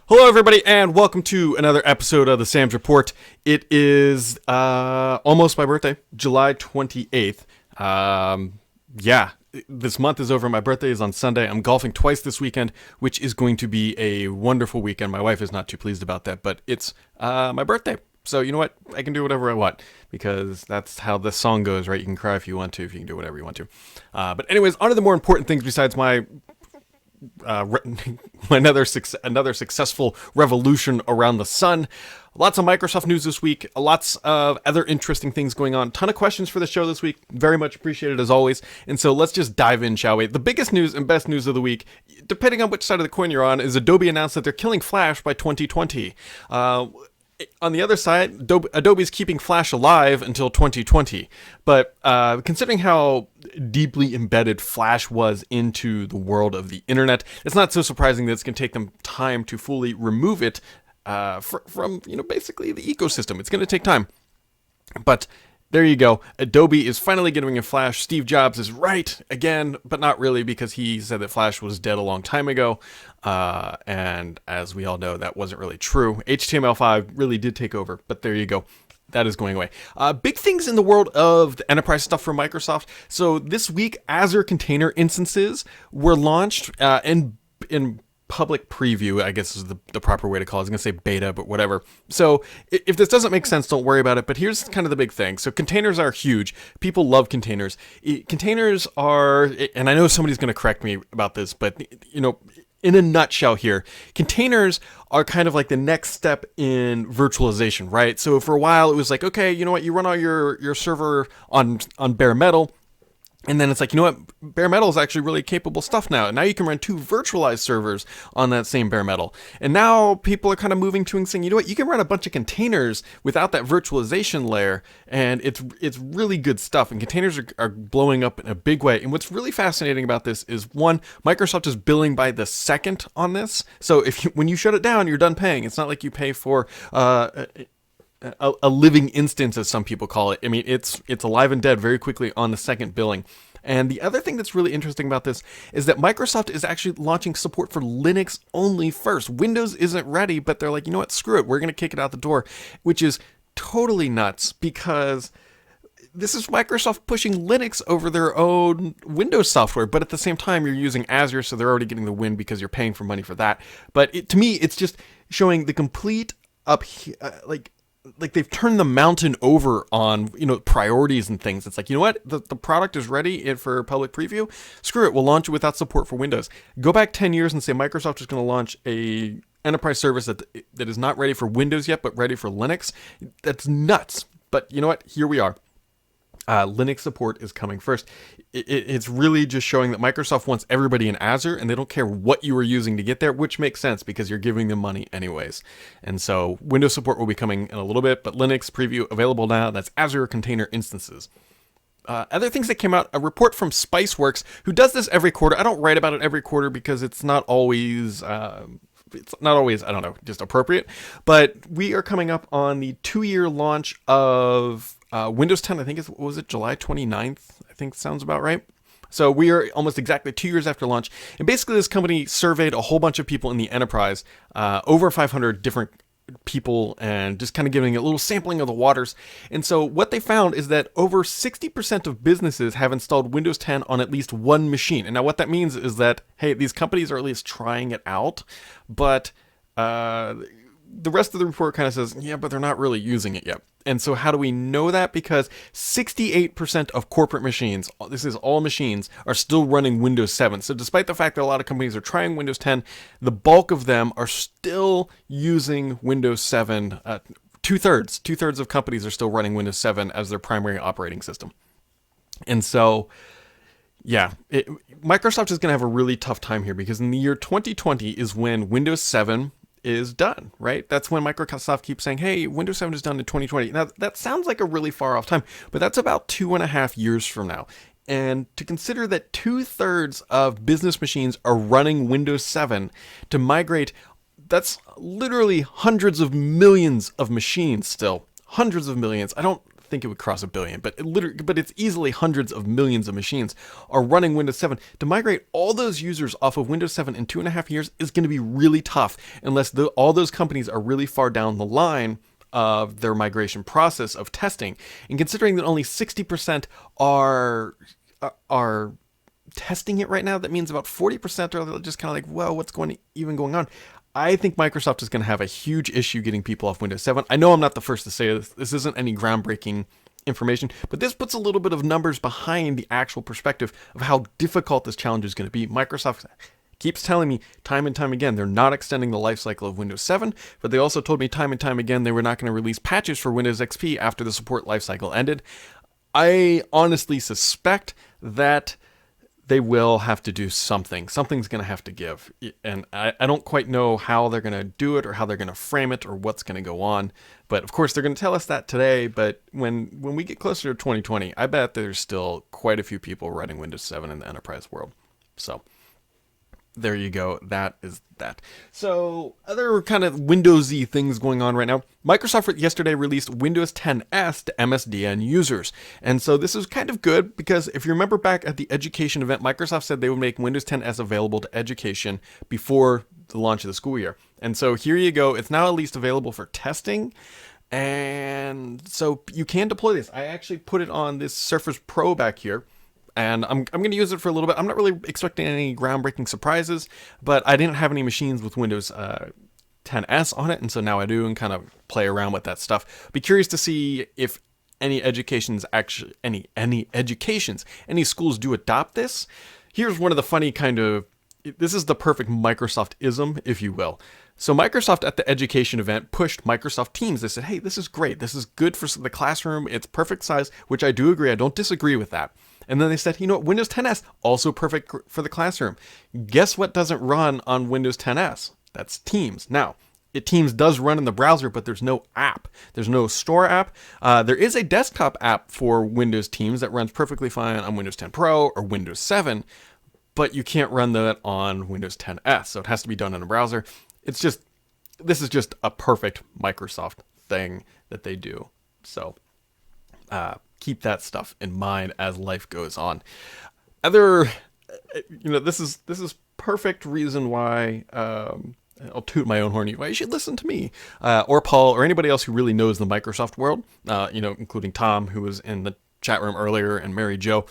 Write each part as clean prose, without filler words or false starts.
Hello, everybody, and welcome to another episode of the Sam's Report. It is almost my birthday, July 28th. Yeah, this month is over. My birthday is on Sunday. I'm golfing twice this weekend, which is going to be a wonderful weekend. My wife is not too pleased about that, but it's my birthday. So you know what? I can do whatever I want because that's how the song goes, right? You can cry if you want to, if you can do whatever you want to. But anyways, on to the more important things besides my another successful revolution around the sun. Lots of Microsoft news this week. Lots of other interesting things going on. Ton of questions for the show this week. Very much appreciated as always. And so let's just dive in, shall we? The biggest news and best news of the week, depending on which side of the coin you're on, is Adobe announced that they're killing Flash by 2020. On the other side, Adobe's keeping Flash alive until 2020. But considering how deeply embedded Flash was into the world of the internet, it's not so surprising that it's going to take them time to fully remove it from basically the ecosystem. It's going to take time. But there you go. Adobe is finally getting a Flash. Steve Jobs is right again, but not really, because he said that Flash was dead a long time ago. And as we all know, that wasn't really true. HTML5 really did take over, but there you go. That is going away. Big things in the world of the enterprise stuff for Microsoft. So this week, Azure container instances were launched in public preview, I guess is the proper way to call it. I was going to say beta, but whatever. So if this doesn't make sense, don't worry about it. But here's kind of the big thing. So containers are huge. People love containers. Containers are, and I know somebody's going to correct me about this, but in a nutshell here, containers are kind of like the next step in virtualization, right? So for a while it was like, okay, you know what, you run all your server on bare metal. And then it's like, you know what, bare metal is actually really capable stuff now. And now you can run two virtualized servers on that same bare metal. And now people are kind of moving to and saying, you know what, you can run a bunch of containers without that virtualization layer. And it's really good stuff. And containers are blowing up in a big way. And what's really fascinating about this is, one, Microsoft is billing by the second on this. So when you shut it down, you're done paying. It's not like you pay for a living instance, as some people call it. I mean, it's alive and dead very quickly on the second billing. And the other thing that's really interesting about this is that Microsoft is actually launching support for Linux only first. Windows isn't ready, but they're like, you know what, screw it, we're going to kick it out the door, which is totally nuts, because this is Microsoft pushing Linux over their own Windows software, but at the same time, you're using Azure, so they're already getting the win because you're paying for money for that. But to me, it's just showing the complete like they've turned the mountain over on, priorities and things. It's like, you know what, the product is ready for public preview. Screw it, we'll launch it without support for Windows. Go back 10 years and say Microsoft is going to launch a enterprise service that is not ready for Windows yet, but ready for Linux. That's nuts. But you know what, here we are. Linux support is coming first. It's really just showing that Microsoft wants everybody in Azure, and they don't care what you are using to get there, which makes sense because you're giving them money anyways. And so Windows support will be coming in a little bit, but Linux preview available now. That's Azure Container Instances. Other things that came out, a report from Spiceworks, who does this every quarter. I don't write about it every quarter because it's not always, I don't know, just appropriate. But we are coming up on the 2-year launch of Windows 10. I think was it July 29th? I think sounds about right. So we are almost exactly 2 years after launch. And basically this company surveyed a whole bunch of people in the enterprise, over 500 different people, and just kind of giving a little sampling of the waters. And so what they found is that over 60% of businesses have installed Windows 10 on at least one machine. And now what that means is that, hey, these companies are at least trying it out, but the rest of the report kind of says, yeah, but they're not really using it yet. And so how do we know that? Because 68% of corporate machines, this is all machines, are still running Windows 7. So despite the fact that a lot of companies are trying Windows 10, the bulk of them are still using Windows 7. Two-thirds of companies are still running Windows 7 as their primary operating system. And so, yeah, Microsoft is going to have a really tough time here, because in the year 2020 is when Windows 7 is done, right? That's when Microsoft keeps saying, hey, Windows 7 is done in 2020. Now, that sounds like a really far off time, but that's about 2.5 years from now. And to consider that 2/3 of business machines are running Windows 7, to migrate, that's literally hundreds of millions of machines still. Hundreds of millions. I don't think it would cross a billion, but but it's easily hundreds of millions of machines are running Windows 7. To migrate all those users off of Windows 7 in 2.5 years is going to be really tough unless all those companies are really far down the line of their migration process of testing. And considering that only 60% are testing it right now, that means about 40% are just kind of like, well, what's going on? I think Microsoft is going to have a huge issue getting people off Windows 7. I know I'm not the first to say this. This isn't any groundbreaking information, but this puts a little bit of numbers behind the actual perspective of how difficult this challenge is going to be. Microsoft keeps telling me time and time again they're not extending the lifecycle of Windows 7, but they also told me time and time again they were not going to release patches for Windows XP after the support lifecycle ended. I honestly suspect that they will have to do something. Something's going to have to give. And I don't quite know how they're going to do it or how they're going to frame it or what's going to go on. But of course, they're going to tell us that today. But when we get closer to 2020, I bet there's still quite a few people running Windows 7 in the enterprise world. So there you go. That is that. So other kind of Windowsy things going on right now. Microsoft yesterday released Windows 10S to MSDN users. And so this is kind of good because if you remember back at the education event, Microsoft said they would make Windows 10S available to education before the launch of the school year. And so here you go. It's now at least available for testing. And so you can deploy this. I actually put it on this Surface Pro back here. And I'm going to use it for a little bit. I'm not really expecting any groundbreaking surprises, but I didn't have any machines with Windows 10S on it, and so now I do, and kind of play around with that stuff. Be curious to see if any schools do adopt this. Here's one of the funny this is the perfect Microsoft-ism, if you will. So Microsoft at the education event pushed Microsoft Teams. They said, hey, this is great. This is good for the classroom. It's perfect size, which I do agree. I don't disagree with that. And then they said, you know what, Windows 10S, also perfect for the classroom. Guess what doesn't run on Windows 10S? That's Teams. Now, Teams does run in the browser, but there's no app. There's no store app. There is a desktop app for Windows Teams that runs perfectly fine on Windows 10 Pro or Windows 7, but you can't run that on Windows 10S, so it has to be done in a browser. This is just a perfect Microsoft thing that they do. So, keep that stuff in mind as life goes on. This is perfect reason why I'll toot my own horn. Why you should listen to me or Paul or anybody else who really knows the Microsoft world. Including Tom, who was in the chat room earlier, and Mary Jo.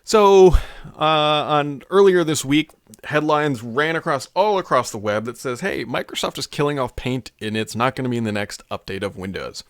So on earlier this week, headlines ran all across the web that says, "Hey, Microsoft is killing off Paint, and it's not going to be in the next update of Windows."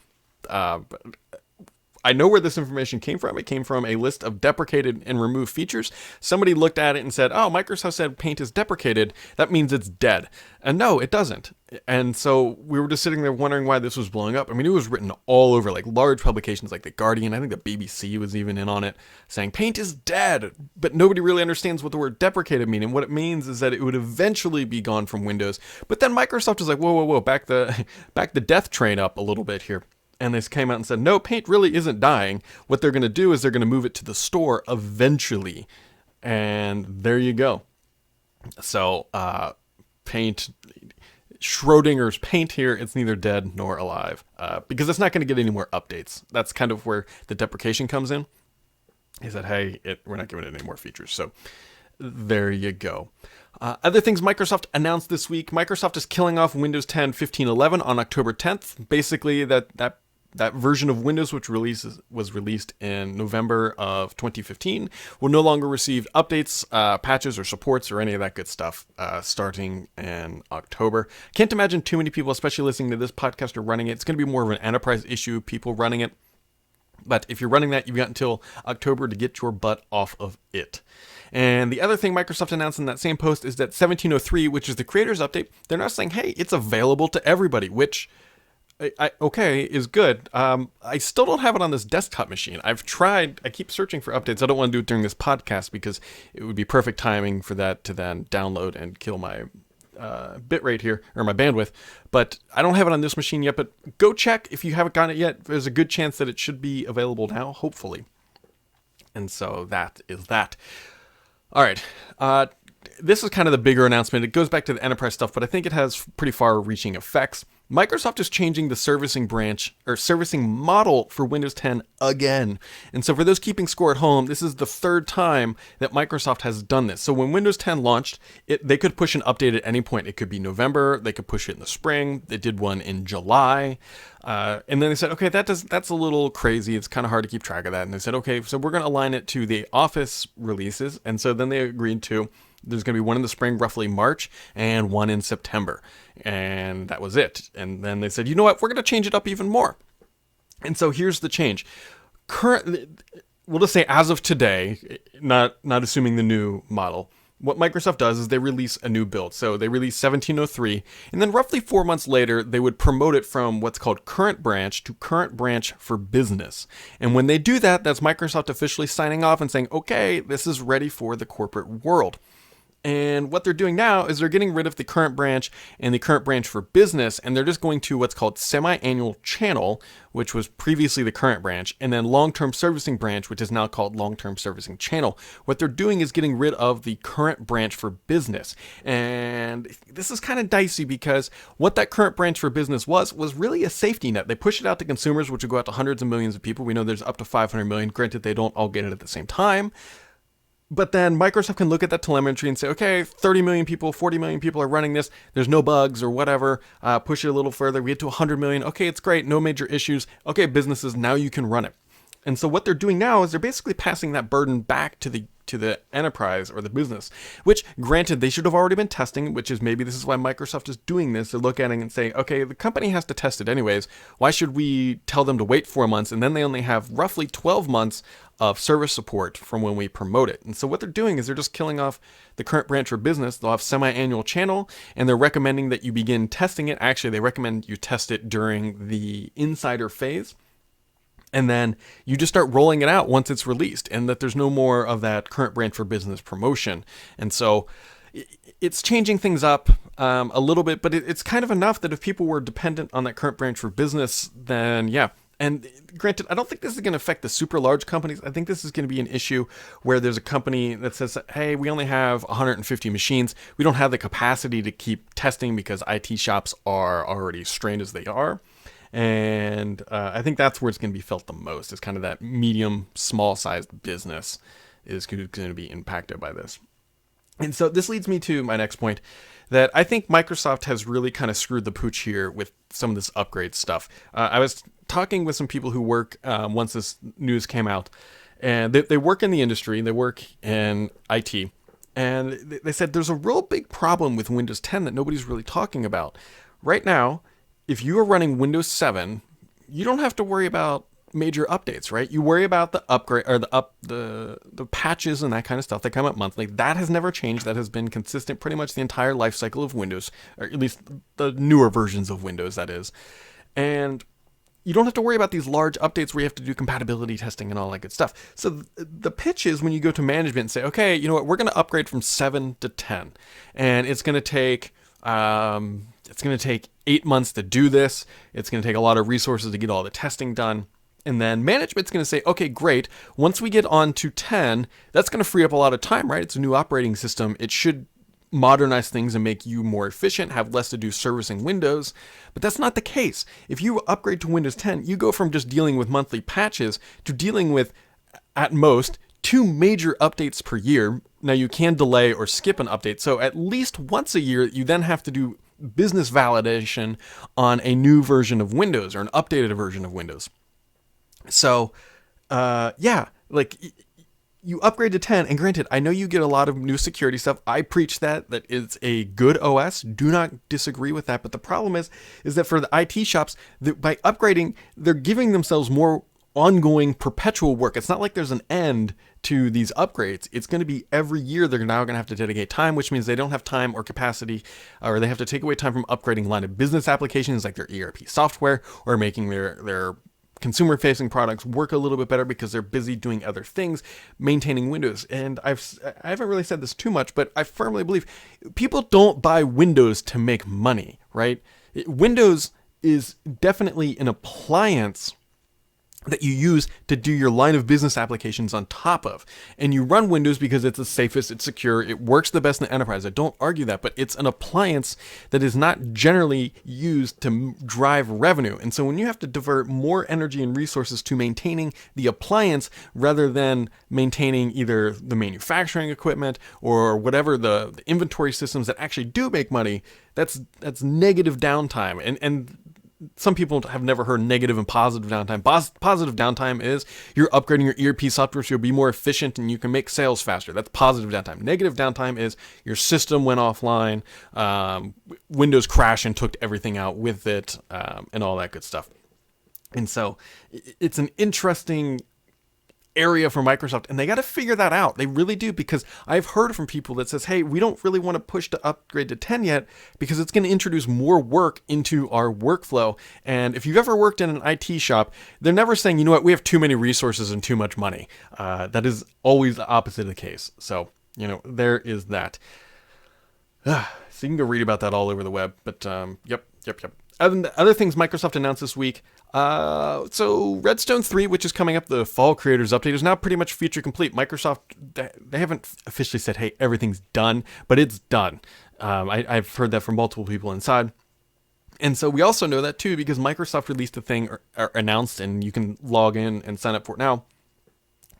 I know where this information came from. It came from a list of deprecated and removed features. Somebody looked at it and said, oh, Microsoft said Paint is deprecated. That means it's dead. And no, it doesn't. And so we were just sitting there wondering why this was blowing up. I mean, it was written all over, like large publications like The Guardian. I think the BBC was even in on it, saying Paint is dead. But nobody really understands what the word deprecated means. And what it means is that it would eventually be gone from Windows. But then Microsoft was like, whoa, back the death train up a little bit here. And they came out and said, no, Paint really isn't dying. What they're going to do is they're going to move it to the store eventually. And there you go. So, Paint, Schrodinger's Paint here, it's neither dead nor alive. Because it's not going to get any more updates. That's kind of where the deprecation comes in. He said, hey, we're not giving it any more features. So, there you go. Other things Microsoft announced this week. Microsoft is killing off Windows 10 15.11 on October 10th. Basically, that version of Windows, which was released in November of 2015, will no longer receive updates, patches, or supports, or any of that good stuff starting in October. Can't imagine too many people, especially listening to this podcast, are running it. It's going to be more of an enterprise issue, people running it. But if you're running that, you've got until October to get your butt off of it. And the other thing Microsoft announced in that same post is that 1703, which is the creators update, they're now saying, hey, it's available to everybody, which is good. I still don't have it on this desktop machine. I've tried. I keep searching for updates. I don't want to do it during this podcast because it would be perfect timing for that to then download and kill my bitrate here, or my bandwidth. But I don't have it on this machine yet. But go check if you haven't gotten it yet. There's a good chance that it should be available now, hopefully. And so that is that. All right. This is kind of the bigger announcement. It goes back to the enterprise stuff, but I think it has pretty far-reaching effects. Microsoft is changing the servicing branch or servicing model for Windows 10 again. And so for those keeping score at home, this is the third time that Microsoft has done this. So when Windows 10 launched, they could push an update at any point. It could be November, they could push it in the spring. They did one in July. And then they said, okay, that's a little crazy. It's kind of hard to keep track of that. And they said, okay, so we're going to align it to the Office releases. And so then they agreed to, there's going to be one in the spring, roughly March, and one in September. And that was it. And then they said, you know what, we're going to change it up even more. And so here's the change. We'll just say as of today, not assuming the new model, what Microsoft does is they release a new build. So they release 1703, and then roughly 4 months later, they would promote it from what's called Current Branch to Current Branch for Business. And when they do that, that's Microsoft officially signing off and saying, okay, this is ready for the corporate world. And what they're doing now is they're getting rid of the Current Branch and the Current Branch for Business, and they're just going to what's called Semi-Annual Channel, which was previously the Current Branch, and then Long-Term Servicing Branch, which is now called Long-Term Servicing Channel. What they're doing is getting rid of the Current Branch for Business. And this is kind of dicey because what that Current Branch for Business was really a safety net. They push it out to consumers, which would go out to hundreds of millions of people. We know there's up to 500 million. Granted, they don't all get it at the same time. But then Microsoft can look at that telemetry and say, okay, 30 million people, 40 million people are running this. There's no bugs or whatever. Push it a little further. We get to 100 million. Okay, it's great. No major issues. Okay, businesses, now you can run it. And so what they're doing now is they're basically passing that burden back to the enterprise or the business, which granted they should have already been testing, which is maybe this is why Microsoft is doing this. They look at it and say, okay, the company has to test it anyways. Why should we tell them to wait 4 months? And then they only have roughly 12 months of service support from when we promote it. And so what they're doing is they're just killing off the Current Branch for Business. They'll have semi-annual channel, and they're recommending that you begin testing it. Actually, they recommend you test it during the insider phase. And then you just start rolling it out once it's released, and that there's no more of that Current Branch for Business promotion. And so it's changing things up a little bit, but it's kind of enough that if people were dependent on that Current Branch for Business, then yeah. And granted, I don't think this is going to affect the super large companies. I think this is going to be an issue where there's a company that says, hey, we only have 150 machines. We don't have the capacity to keep testing because IT shops are already strained as they are. And I think that's where it's going to be felt the most, is kind of that medium, small-sized business is going to be impacted by this. And so this leads me to my next point, that I think Microsoft has really kind of screwed the pooch here with some of this upgrade stuff. I was talking with some people who work, once this news came out, and they work in the industry, they work in IT, and they said there's a real big problem with Windows 10 that nobody's really talking about. Right now, if you are running Windows 7, you don't have to worry about major updates, right? You worry about the upgrade or the patches and that kind of stuff that come up monthly. That has never changed. That has been consistent pretty much the entire life cycle of Windows, or at least the newer versions of Windows, that is. And you don't have to worry about these large updates where you have to do compatibility testing and all that good stuff. So the pitch is when you go to management and say, okay, you know what, we're going to upgrade from 7 to 10, and it's going to take 8 months to do this. It's going to take a lot of resources to get all the testing done. And then management's going to say, okay, great. Once we get on to 10, that's going to free up a lot of time, right? It's a new operating system. It should modernize things and make you more efficient, have less to do servicing Windows. But that's not the case. If you upgrade to Windows 10, you go from just dealing with monthly patches to dealing with, at most, 2 major updates per year. Now you can delay or skip an update. So at least once a year, you then have to do business validation on a new version of Windows or an updated version of Windows. So, you upgrade to 10, and granted, I know you get a lot of new security stuff. I preach that it's a good OS. Do not disagree with that. But the problem is that for the IT shops, by upgrading, they're giving themselves more ongoing perpetual work. It's not like there's an end to these upgrades. It's going to be every year they're now going to have to dedicate time, which means they don't have time or capacity, or they have to take away time from upgrading line of business applications like their ERP software, or making their consumer-facing products work a little bit better because they're busy doing other things, maintaining Windows. And I haven't really said this too much, but I firmly believe people don't buy Windows to make money, right? Windows is definitely an appliance that you use to do your line of business applications on top of. And you run Windows because it's the safest, it's secure, it works the best in the enterprise. I don't argue that, but it's an appliance that is not generally used to drive revenue. And so when you have to divert more energy and resources to maintaining the appliance rather than maintaining either the manufacturing equipment or whatever the inventory systems that actually do make money, that's negative downtime. And some people have never heard negative and positive downtime. Positive downtime is you're upgrading your ERP software so you'll be more efficient and you can make sales faster. That's positive downtime. Negative downtime is your system went offline, Windows crashed and took everything out with it, and all that good stuff. And so it's an interesting area for Microsoft, and they got to figure that out. They really do, because I've heard from people that says, hey, we don't really want to push to upgrade to 10 yet because it's going to introduce more work into our workflow. And if you've ever worked in an IT shop, they're never saying, you know what, we have too many resources and too much money. That is always the opposite of the case. So, there is that. So you can go read about that all over the web, but yep. Other things Microsoft announced this week. So Redstone 3, which is coming up, the Fall Creators Update, is now pretty much feature complete. Microsoft, they haven't officially said, hey, everything's done, but it's done. I've heard that from multiple people inside. And so we also know that too, because Microsoft released a thing or announced, and you can log in and sign up for it now,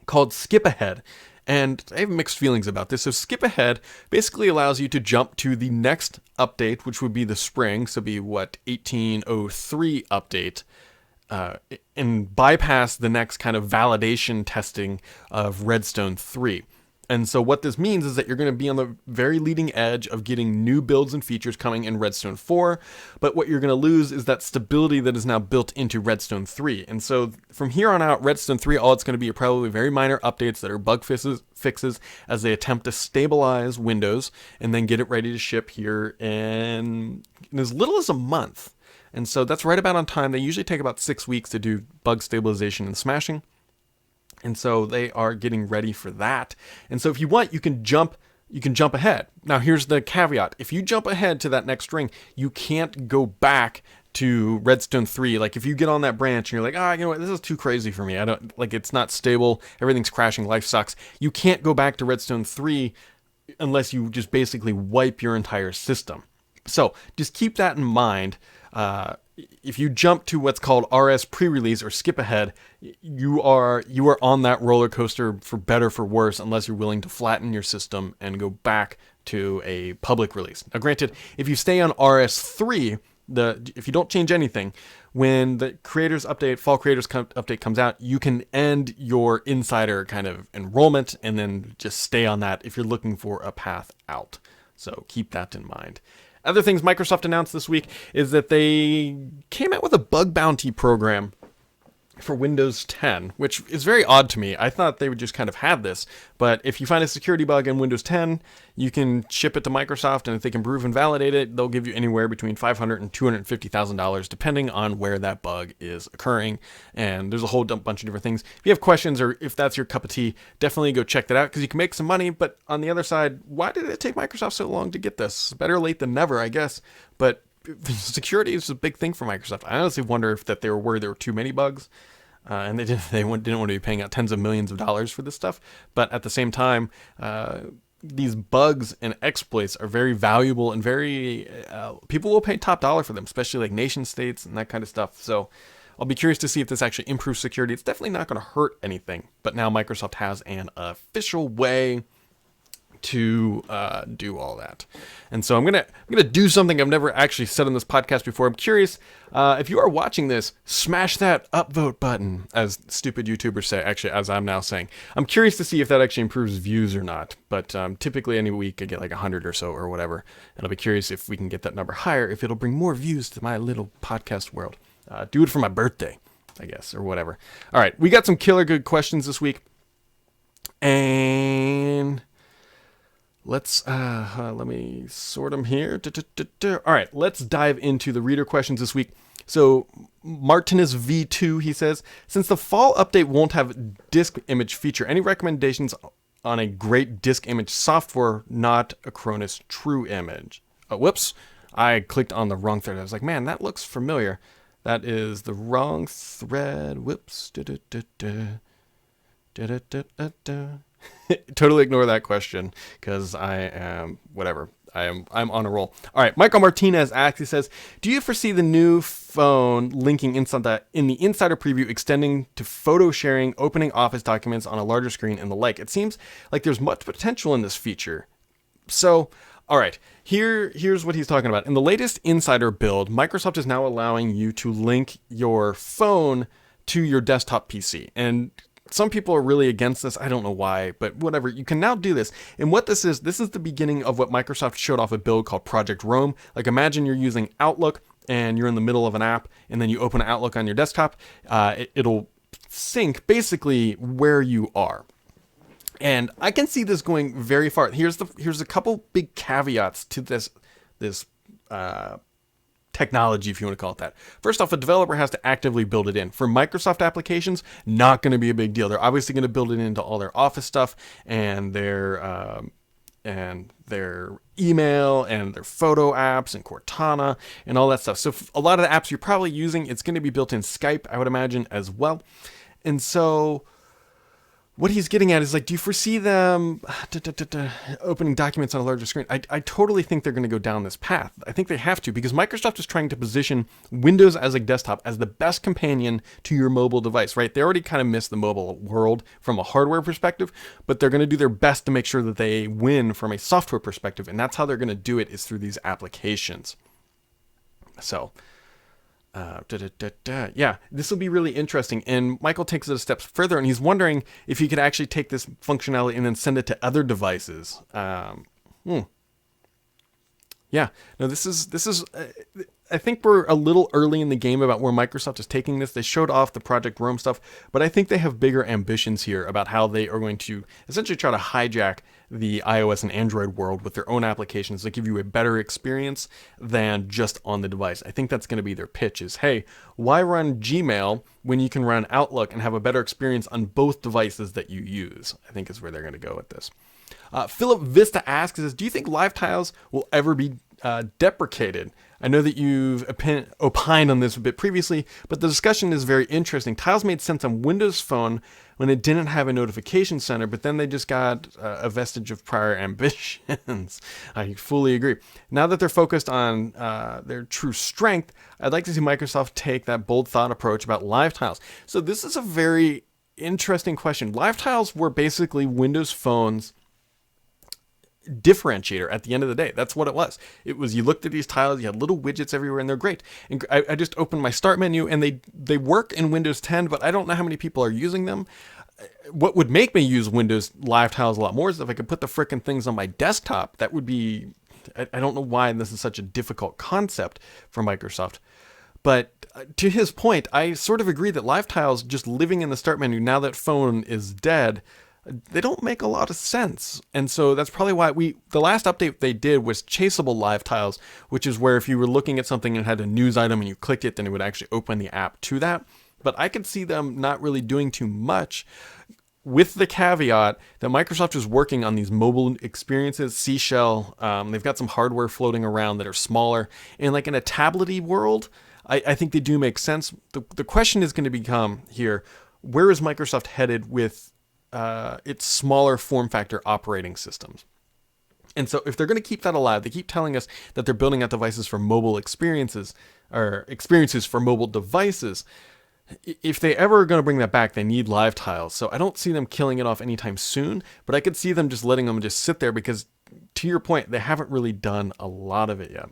called Skip Ahead. And I have mixed feelings about this. So Skip Ahead basically allows you to jump to the next update, which would be the spring. So be 1803 update, and bypass the next kind of validation testing of Redstone 3. And so what this means is that you're going to be on the very leading edge of getting new builds and features coming in Redstone 4, but what you're going to lose is that stability that is now built into Redstone 3. And so from here on out, Redstone 3, all it's going to be are probably very minor updates that are bug fixes as they attempt to stabilize Windows and then get it ready to ship here in as little as a month. And so that's right about on time. They usually take about 6 weeks to do bug stabilization and smashing. And so they are getting ready for that. And so if you want, you can jump ahead. Now here's the caveat. If you jump ahead to that next string, you can't go back to Redstone 3. Like if you get on that branch and you're like, you know what, this is too crazy for me. I don't like, it's not stable. Everything's crashing. Life sucks. You can't go back to Redstone 3 unless you just basically wipe your entire system. So just keep that in mind. If you jump to what's called RS pre-release or skip ahead, you are on that roller coaster for better for worse, unless you're willing to flatten your system and go back to a public release. Now, granted, if you stay on RS3, if you don't change anything, when the creators update, fall creators update comes out, you can end your insider kind of enrollment and then just stay on that if you're looking for a path out. So keep that in mind. Other things Microsoft announced this week is that they came out with a bug bounty program for Windows 10, which is very odd to me. I thought they would just kind of have this, but if you find a security bug in Windows 10, you can ship it to Microsoft, and if they can prove and validate it, they'll give you anywhere between $500,000 and $250,000, depending on where that bug is occurring. And there's a whole bunch of different things. If you have questions or if that's your cup of tea, definitely go check that out, because you can make some money. But on the other side, why did it take Microsoft so long to get this? Better late than never, I guess. But security is a big thing for Microsoft. I honestly wonder if that they were worried there were too many bugs, and they didn't want to be paying out tens of millions of dollars for this stuff. But at the same time, these bugs and exploits are very valuable and very people will pay top dollar for them, especially like nation states and that kind of stuff. So I'll be curious to see if this actually improves security. It's definitely not going to hurt anything, but now Microsoft has an official way to do all that. And so I'm gonna do something I've never actually said on this podcast before. I'm curious if you are watching this, smash that upvote button, as stupid YouTubers say, actually, as I'm now saying. I'm curious to see if that actually improves views or not, but typically any week I get like 100 or so or whatever, and I'll be curious if we can get that number higher, if it'll bring more views to my little podcast world. Do it for my birthday, I guess, or whatever. All right, we got some killer good questions this week, and let's let me sort them here. All right, let's dive into the reader questions this week. So Martinez V2, he says, since the fall update won't have disk image feature, any recommendations on a great disk image software, not Acronis True Image? Whoops, I clicked on the wrong thread. I was like, man, that looks familiar. That is the wrong thread. Whoops. Totally ignore that question because I am whatever. I'm on a roll. All right, Michael Martinez asks. He says, "Do you foresee the new phone linking inside in the insider preview extending to photo sharing, opening Office documents on a larger screen, and the like? It seems like there's much potential in this feature." So, all right, here's what he's talking about. In the latest insider build, Microsoft is now allowing you to link your phone to your desktop PC. And some people are really against this. I don't know why, but whatever. You can now do this. And what this is the beginning of what Microsoft showed off a build called Project Rome. Like imagine you're using Outlook and you're in the middle of an app and then you open Outlook on your desktop. It'll sync basically where you are. And I can see this going very far. Here's a couple big caveats to this technology, if you want to call it that. First off, a developer has to actively build it in. For Microsoft applications, not going to be a big deal. They're obviously going to build it into all their Office stuff and their email and their photo apps and Cortana and all that stuff. So a lot of the apps you're probably using, it's going to be built in Skype, I would imagine, as well. And so what he's getting at is like, do you foresee them opening documents on a larger screen? I totally think they're going to go down this path. I think they have to because Microsoft is trying to position Windows as a desktop as the best companion to your mobile device, right? They already kind of missed the mobile world from a hardware perspective, but they're going to do their best to make sure that they win from a software perspective. And that's how they're going to do it is through these applications. So yeah, this will be really interesting. And Michael takes it a step further, and he's wondering if he could actually take this functionality and then send it to other devices. Yeah, no, this is. I think we're a little early in the game about where Microsoft is taking this. They showed off the Project Rome stuff, but I think they have bigger ambitions here about how they are going to essentially try to hijack the iOS and Android world with their own applications that give you a better experience than just on the device. I think that's going to be their pitch is, hey, why run Gmail when you can run Outlook and have a better experience on both devices that you use? I think is where they're going to go with this. Philip Vista asks, do you think live tiles will ever be deprecated? I know that you've opined on this a bit previously, but the discussion is very interesting. Tiles made sense on Windows Phone when it didn't have a notification center, but then they just got a vestige of prior ambitions. I fully agree. Now that they're focused on their true strength, I'd like to see Microsoft take that bold thought approach about live tiles. So this is a very interesting question. Live tiles were basically Windows Phone's differentiator at the end of the day. That's what it was. It was, you looked at these tiles, you had little widgets everywhere, and they're great. And I just opened my start menu, and they work in Windows 10, but I don't know how many people are using them. What would make me use Windows live tiles a lot more is if I could put the frickin' things on my desktop. That would be, I don't know why this is such a difficult concept for Microsoft. But to his point, I sort of agree that live tiles just living in the start menu now that phone is dead, they don't make a lot of sense. And so that's probably why the last update they did was chaseable live tiles, which is where if you were looking at something and had a news item and you clicked it, then it would actually open the app to that. But I could see them not really doing too much, with the caveat that Microsoft is working on these mobile experiences, Seashell. They've got some hardware floating around that are smaller. And like in a tablety world, I think they do make sense. The question is going to become here, where is Microsoft headed with its smaller form factor operating systems? And so if they're going to keep that alive, they keep telling us that they're building out devices for mobile experiences, or experiences for mobile devices. If they ever are going to bring that back, they need live tiles. So I don't see them killing it off anytime soon, but I could see them just letting them just sit there because, to your point, they haven't really done a lot of it yet.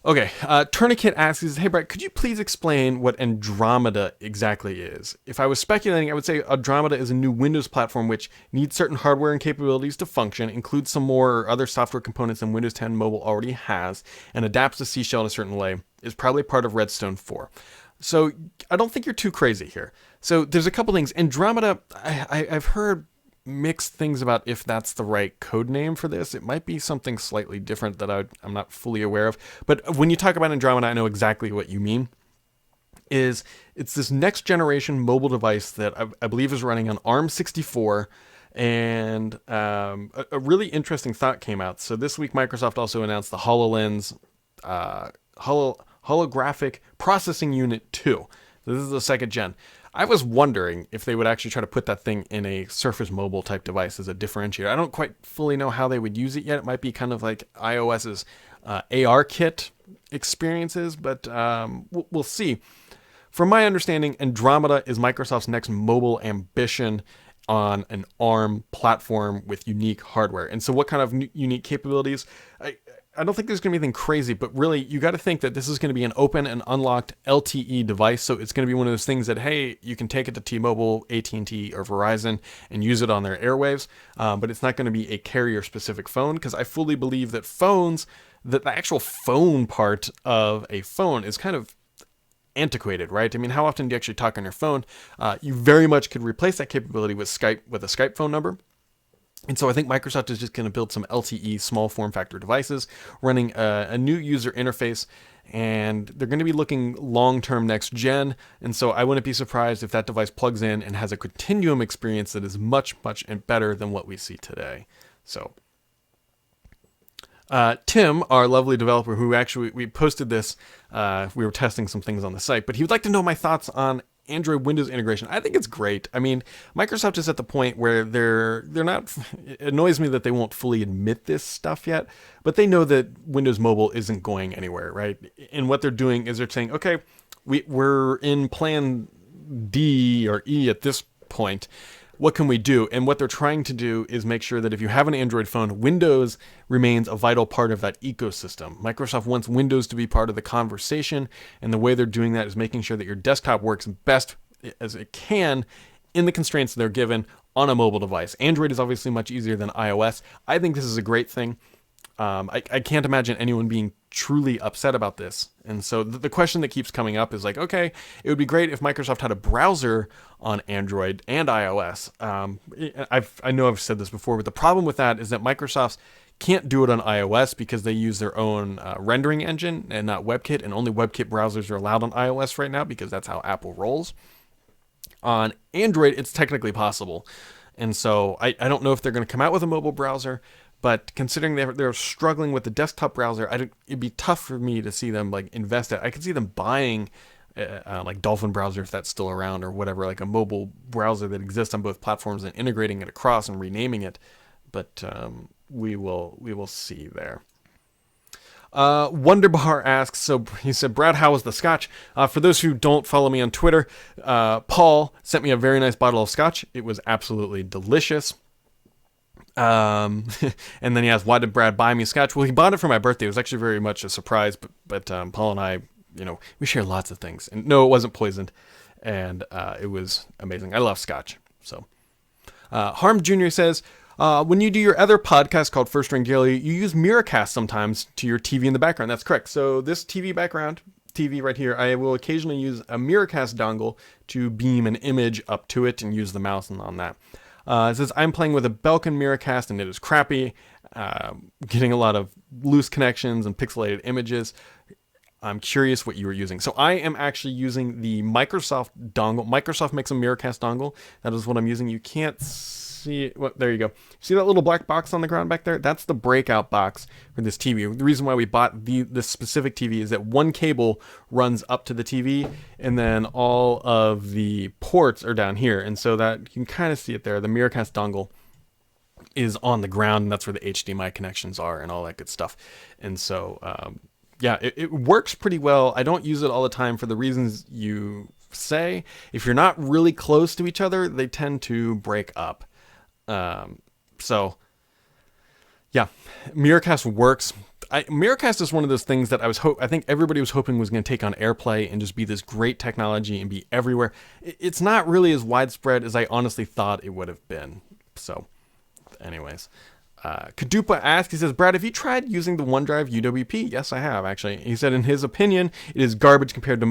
Okay, Tourniquet asks, hey Brett, could you please explain what Andromeda exactly is? If I was speculating, I would say Andromeda is a new Windows platform which needs certain hardware and capabilities to function, includes some more or other software components than Windows 10 Mobile already has, and adapts to Seashell in a certain way, is probably part of Redstone 4. So I don't think you're too crazy here. So there's a couple things. Andromeda, I've heard mixed things about if that's the right code name for this. It might be something slightly different that I'm not fully aware of. But when you talk about Andromeda, I know exactly what you mean. It's this next generation mobile device that I believe is running on ARM64. And a really interesting thought came out. So this week, Microsoft also announced the HoloLens holographic processing unit 2. This is the second gen. I was wondering if they would actually try to put that thing in a Surface Mobile type device as a differentiator. I don't quite fully know how they would use it yet. It might be kind of like iOS's AR kit experiences, but we'll see. From my understanding, Andromeda is Microsoft's next mobile ambition on an ARM platform with unique hardware. And so what kind of unique capabilities? I don't think there's going to be anything crazy, but really you got to think that this is going to be an open and unlocked LTE device. So it's going to be one of those things that, hey, you can take it to T-Mobile, AT&T, or Verizon and use it on their airwaves. But it's not going to be a carrier specific phone, because I fully believe that that the actual phone part of a phone is kind of antiquated, right? I mean, how often do you actually talk on your phone? You very much could replace that capability with a Skype phone number. And so I think Microsoft is just going to build some LTE small form factor devices running a new user interface, and they're going to be looking long-term next gen. And so I wouldn't be surprised if that device plugs in and has a continuum experience that is much, much better than what we see today. So Tim, our lovely developer, who actually, we posted this, we were testing some things on the site, but he would like to know my thoughts on Android Windows integration. I think it's great. I mean, Microsoft is at the point where they're not, it annoys me that they won't fully admit this stuff yet, but they know that Windows Mobile isn't going anywhere, right? And what they're doing is they're saying, okay, we're in plan D or E at this point. What can we do? And what they're trying to do is make sure that if you have an Android phone, Windows remains a vital part of that ecosystem. Microsoft wants Windows to be part of the conversation, and the way they're doing that is making sure that your desktop works best as it can in the constraints they're given on a mobile device. Android is obviously much easier than iOS. I think this is a great thing. I can't imagine anyone being truly upset about this. And so the question that keeps coming up is like, okay, it would be great if Microsoft had a browser on Android and iOS. I know I've said this before, but the problem with that is that Microsoft can't do it on iOS because they use their own rendering engine and not WebKit, and only WebKit browsers are allowed on iOS right now because that's how Apple rolls. On Android, it's technically possible. And so I don't know if they're going to come out with a mobile browser, but considering they're struggling with the desktop browser, it'd be tough for me to see them like invest it. I could see them buying like Dolphin browser, if that's still around, or whatever, like a mobile browser that exists on both platforms and integrating it across and renaming it. But we will see there. Wonderbar asks, so he said, Brad, how was the scotch? For those who don't follow me on Twitter, Paul sent me a very nice bottle of scotch. It was absolutely delicious. And then he asked, why did Brad buy me scotch? Well, he bought it for my birthday. It was actually very much a surprise, but Paul and I, we share lots of things. And no, it wasn't poisoned. And it was amazing. I love scotch. So Harm Jr. says, when you do your other podcast called First Ring Daily, you use Miracast sometimes to your TV in the background. That's correct. So this TV right here, I will occasionally use a Miracast dongle to beam an image up to it and use the mouse on that. It says, I'm playing with a Belkin Miracast and it is crappy, getting a lot of loose connections and pixelated images. I'm curious what you were using. So I am actually using the Microsoft dongle. Microsoft makes a Miracast dongle. That is what I'm using. You can't see it. Well, there you go. See that little black box on the ground back there? That's the breakout box for this TV. The reason why we bought this specific TV is that one cable runs up to the TV, and then all of the ports are down here. And so that you can kind of see it there. The Miracast dongle is on the ground, and that's where the HDMI connections are and all that good stuff. And so, yeah, it works pretty well. I don't use it all the time for the reasons you say. If you're not really close to each other, they tend to break up. So yeah, Miracast works. Miracast is one of those things that I think everybody was hoping was going to take on AirPlay and just be this great technology and be everywhere. It's not really as widespread as I honestly thought it would have been. So anyways, Kadupa asks, he says, Brad, have you tried using the OneDrive UWP? Yes, I have, actually. He said, in his opinion, it is garbage compared to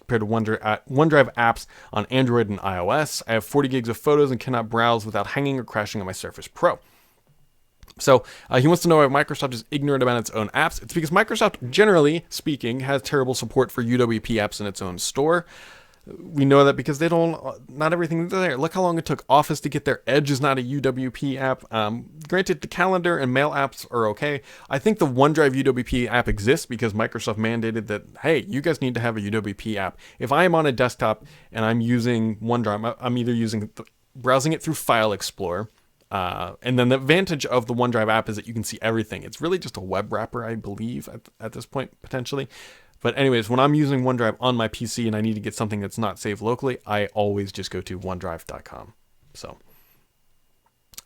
OneDrive apps on Android and iOS. I have 40 gigs of photos and cannot browse without hanging or crashing on my Surface Pro. So he wants to know why Microsoft is ignorant about its own apps. It's because Microsoft, generally speaking, has terrible support for UWP apps in its own store. We know that because they don't, not everything is there. Look how long it took Office to get there. Edge is not a UWP app. Granted, the calendar and mail apps are okay. I think the OneDrive UWP app exists because Microsoft mandated that, hey, you guys need to have a UWP app. If I am on a desktop and I'm using OneDrive, I'm either browsing it through File Explorer, and then the advantage of the OneDrive app is that you can see everything. It's really just a web wrapper, I believe, at this point, potentially. But anyways, when I'm using OneDrive on my PC and I need to get something that's not saved locally, I always just go to onedrive.com. So,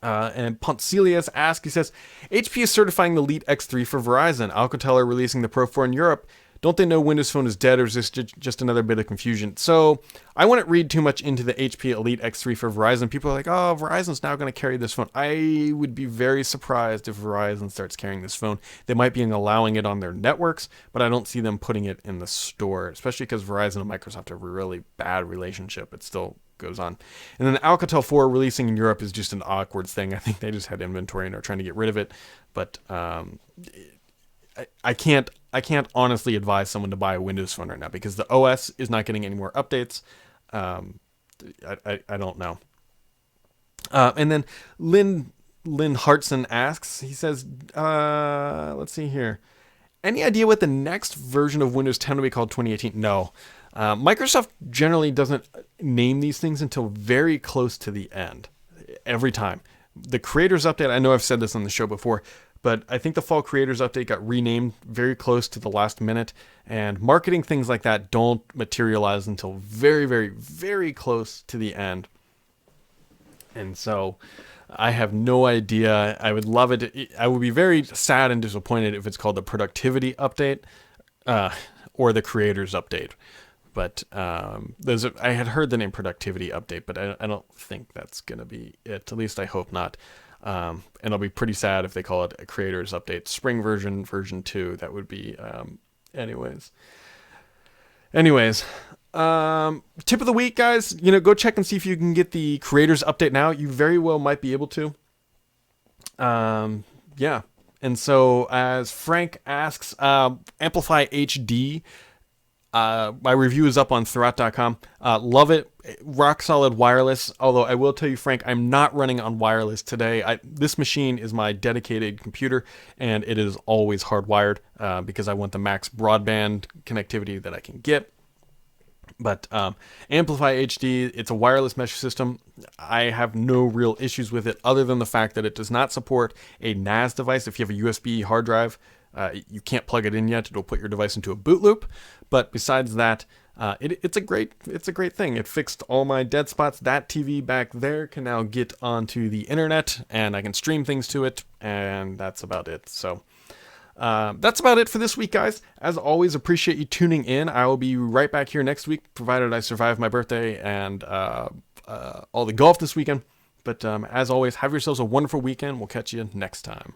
and Poncelius asks, he says, HP is certifying the Elite X3 for Verizon. Alcatel are releasing the Pro 4 in Europe. Don't they know Windows Phone is dead, or is this just another bit of confusion? So I wouldn't read too much into the HP Elite X3 for Verizon. People are like, oh, Verizon's now going to carry this phone. I would be very surprised if Verizon starts carrying this phone. They might be allowing it on their networks, but I don't see them putting it in the store, especially because Verizon and Microsoft have a really bad relationship. It still goes on. And then the Alcatel 4 releasing in Europe is just an awkward thing. I think they just had inventory and are trying to get rid of it. But I can't honestly advise someone to buy a Windows Phone right now because the OS is not getting any more updates. I don't know. And then Lynn Hartson asks, he says, let's see here. Any idea what the next version of Windows 10 will be called? 2018? No. Microsoft generally doesn't name these things until very close to the end. Every time. The Creators Update, I know I've said this on the show before, but I think the Fall Creators Update got renamed very close to the last minute, and marketing things like that don't materialize until very, very, very close to the end. And so I have no idea. I would love it. I would be very sad and disappointed if it's called the Productivity Update or the Creators Update. But I had heard the name Productivity Update, but I don't think that's going to be it. At least I hope not. And I'll be pretty sad if they call it a Creators Update Spring version 2. That would be, anyways. Tip of the week, guys. Go check and see if you can get the Creators Update now. You very well might be able to. Yeah. And so, as Frank asks, Amplify HD. My review is up on Thurrott.com. Love it. Rock solid wireless. Although I will tell you, Frank, I'm not running on wireless today. This machine is my dedicated computer, and it is always hardwired because I want the max broadband connectivity that I can get. But Amplify HD, it's a wireless mesh system. I have no real issues with it other than the fact that it does not support a NAS device. If you have a USB hard drive, you can't plug it in yet. It'll put your device into a boot loop. But besides that, it's a great thing. It fixed all my dead spots. That TV back there can now get onto the internet, and I can stream things to it, and that's about it. So that's about it for this week, guys. As always, appreciate you tuning in. I will be right back here next week, provided I survive my birthday and all the golf this weekend. But as always, have yourselves a wonderful weekend. We'll catch you next time.